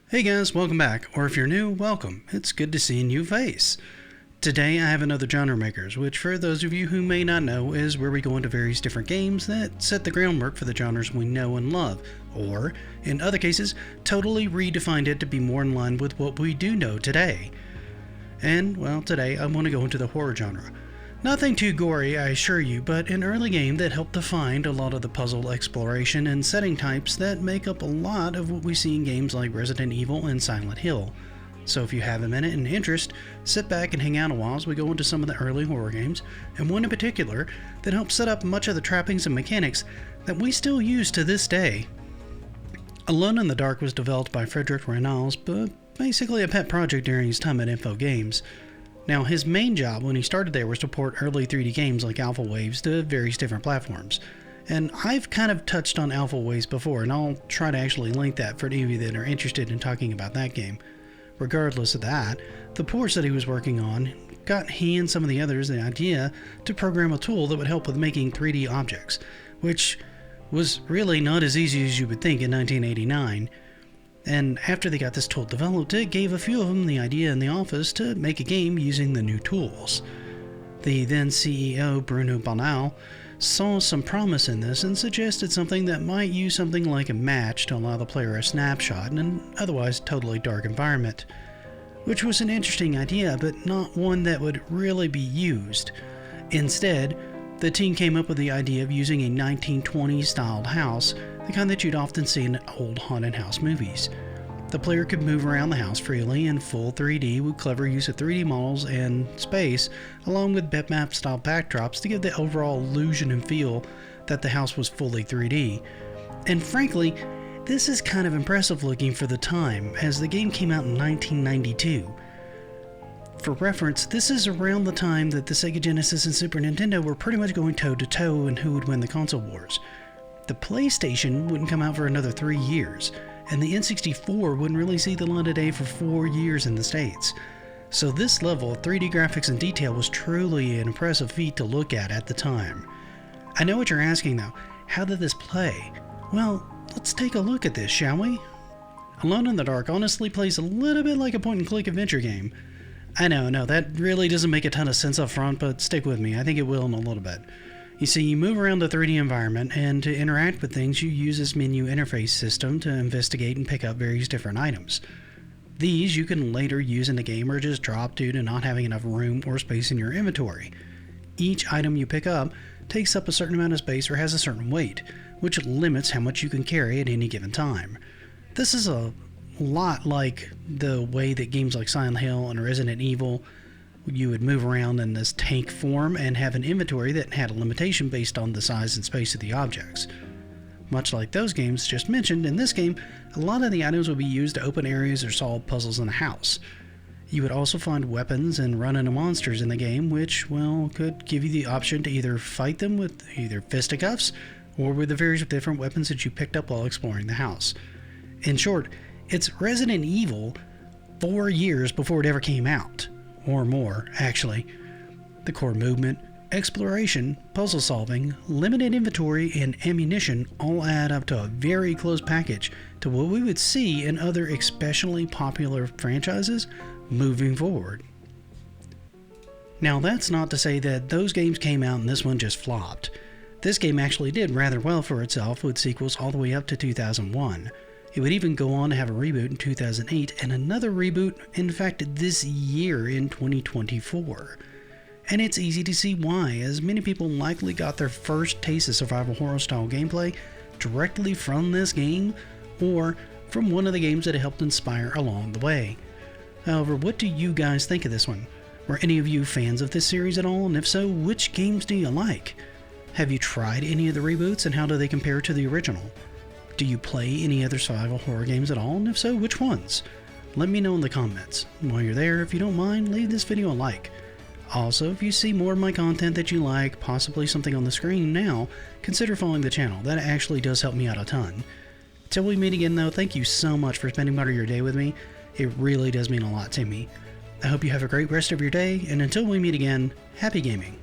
Hey guys, welcome back, or if you're new, welcome. It's good to see a new face. Today I have another Genre Makers, which for those of you who may not know is where we go into various different games that set the groundwork for the genres we know and love, or, in other cases, totally redefined it to be more in line with what we do know today. And, well, today I want to go into the horror genre. Nothing too gory, I assure you, but an early game that helped define a lot of the puzzle exploration and setting types that make up a lot of what we see in games like Resident Evil and Silent Hill. So if you have a minute and interest, sit back and hang out a while as we go into some of the early horror games, and one in particular that helped set up much of the trappings and mechanics that we still use to this day. Alone in the Dark was developed by Frederick Reynolds, but basically a pet project during his time at Info Games. Now, his main job when he started there was to port early 3D games like Alpha Waves to various different platforms. And I've kind of touched on Alpha Waves before, and I'll try to actually link that for any of you that are interested in talking about that game. Regardless of that, the ports that he was working on got he and some of the others the idea to program a tool that would help with making 3D objects, which was really not as easy as you would think in 1989. And after they got this tool developed, it gave a few of them the idea in the office to make a game using the new tools. The then CEO, Bruno Banal, saw some promise in this and suggested something that might use something like a match to allow the player a snapshot in an otherwise totally dark environment, which was an interesting idea, but not one that would really be used. Instead, the team came up with the idea of using a 1920s styled house, the kind that you'd often see in old haunted house movies. The player could move around the house freely in full 3D with clever use of 3D models and space, along with bitmap style backdrops to give the overall illusion and feel that the house was fully 3D. And frankly, this is kind of impressive looking for the time, as the game came out in 1992. For reference, this is around the time that the Sega Genesis and Super Nintendo were pretty much going toe-to-toe in who would win the console wars. The PlayStation wouldn't come out for another 3 years, and the N64 wouldn't really see the light of day for 4 years in the States. So this level of 3D graphics and detail was truly an impressive feat to look at the time. I know what you're asking though, how did this play? Well, let's take a look at this, shall we? Alone in the Dark honestly plays a little bit like a point-and-click adventure game. I know, that really doesn't make a ton of sense up front, but stick with me, I think it will in a little bit. You see, you move around the 3D environment, and to interact with things, you use this menu interface system to investigate and pick up various different items. These you can later use in the game or just drop due to not having enough room or space in your inventory. Each item you pick up takes up a certain amount of space or has a certain weight, which limits how much you can carry at any given time. This is a lot like the way that games like Silent Hill and Resident Evil, you would move around in this tank form and have an inventory that had a limitation based on the size and space of the objects. Much like those games just mentioned, in this game, a lot of the items would be used to open areas or solve puzzles in a house. You would also find weapons and run into monsters in the game, which, well, could give you the option to either fight them with either fisticuffs or with the various different weapons that you picked up while exploring the house. In short, it's Resident Evil 4 years before it ever came out. Or more, actually. The core movement, exploration, puzzle solving, limited inventory, and ammunition all add up to a very close package to what we would see in other especially popular franchises moving forward. Now that's not to say that those games came out and this one just flopped. This game actually did rather well for itself with sequels all the way up to 2001. It would even go on to have a reboot in 2008 and another reboot, in fact, this year in 2024. And it's easy to see why, as many people likely got their first taste of survival horror style gameplay directly from this game or from one of the games that it helped inspire along the way. However, what do you guys think of this one? Were any of you fans of this series at all, and if so, which games do you like? Have you tried any of the reboots, and how do they compare to the original? Do you play any other survival horror games at all, and if so, which ones? Let me know in the comments. While you're there, if you don't mind, leave this video a like. Also, if you see more of my content that you like, possibly something on the screen now, consider following the channel. That actually does help me out a ton. Till we meet again though, thank you so much for spending part of your day with me. It really does mean a lot to me. I hope you have a great rest of your day, and until we meet again, happy gaming.